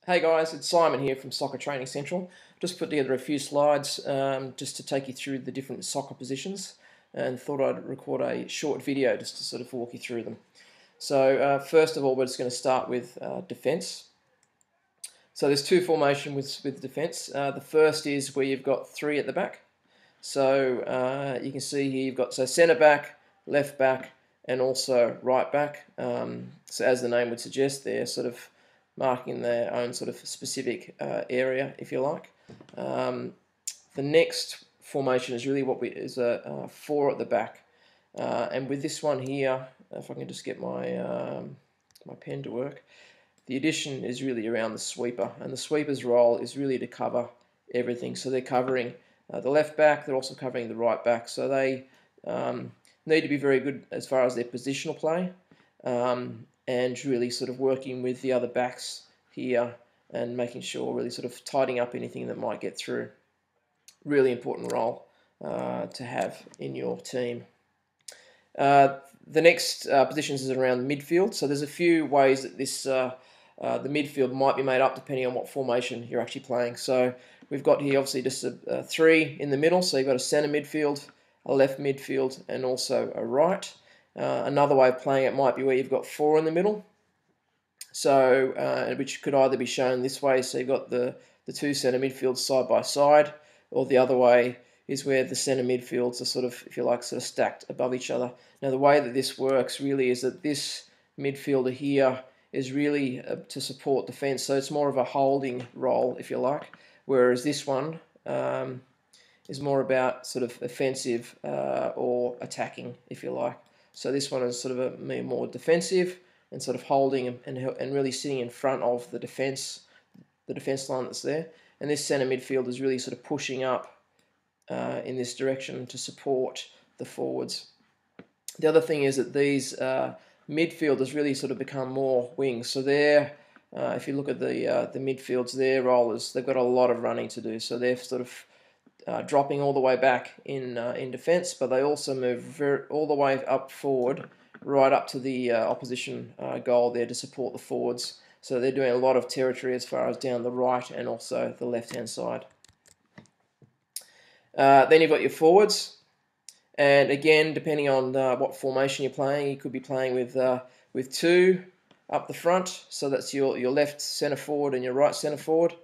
Hey guys, it's Simon here from Soccer Training Central. Just put together a few slides just to take you through the different soccer positions and thought I'd record a short video just to sort of walk you through them. So first of all, we're just going to start with defence. So there's two formations with defence. The first is where you've got three at the back. So you can see here you've got centre back, left back and also right back. So as the name would suggest, they're sort of marking their own sort of specific area, if you like. The next formation is really what is a four at the back, and with this one here, if I can just get my my pen to work, the addition is really around the sweeper, and the sweeper's role is really to cover everything. So they're covering the left back, they're also covering the right back. So they need to be very good as far as their positional play. And really sort of working with the other backs here and making sure really sort of tidying up anything that might get through. Really important role to have in your team. The next positions is around the midfield. So there's a few ways that this the midfield might be made up depending on what formation you're actually playing. So we've got here obviously just a three in the middle. So you've got a centre midfield, a left midfield, and also a right. Another way of playing it might be where you've got four in the middle, so which could either be shown this way, so you've got the two centre midfields side by side, or the other way is where the centre midfields are sort of, if you like, sort of stacked above each other. Now the way that this works really is that this midfielder here is really to support defence, so it's more of a holding role, if you like, whereas this one is more about sort of offensive or attacking, if you like. So this one is sort of a more defensive and sort of holding and really sitting in front of the defence line that's there. And this centre midfield is really sort of pushing up in this direction to support the forwards. The other thing is that these midfielders really sort of become more wings. So they're, if you look at the midfields, their role is they've got a lot of running to do. So they're sort of dropping all the way back in defence, but they also move all the way up forward, right up to the opposition goal there to support the forwards. So they're doing a lot of territory as far as down the right and also the left-hand side. Then you've got your forwards, and again, depending on what formation you're playing, you could be playing with two up the front. So that's your left centre forward and your right centre forward.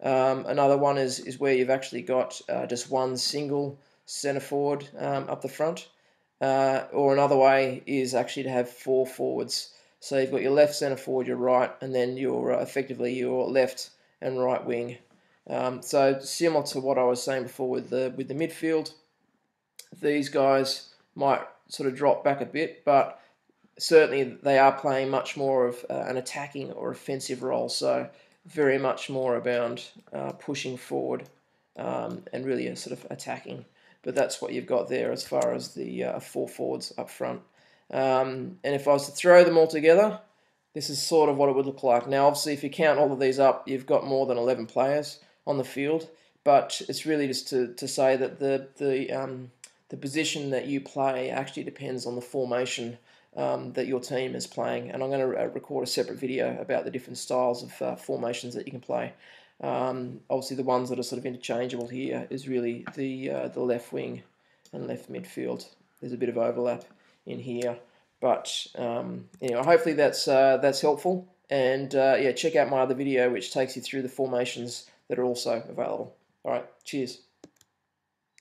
Another one is where you've actually got just one single centre forward up the front, or another way is actually to have four forwards. So you've got your left centre forward, your right, and then your effectively your left and right wing. So similar to what I was saying before with the midfield, these guys might sort of drop back a bit, but certainly they are playing much more of an attacking or offensive role. So very much more about pushing forward and really sort of attacking. But that's what you've got there as far as the four forwards up front. And if I was to throw them all together, this is sort of what it would look like. Now, obviously, if you count all of these up, you've got more than 11 players on the field. But it's really just to say that the position that you play actually depends on the formation that your team is playing, and I'm going to record a separate video about the different styles of formations that you can play. Obviously, the ones that are sort of interchangeable here is really the left wing and left midfield. There's a bit of overlap in here, but anyway, hopefully that's helpful. And yeah, check out my other video which takes you through the formations that are also available. All right, cheers.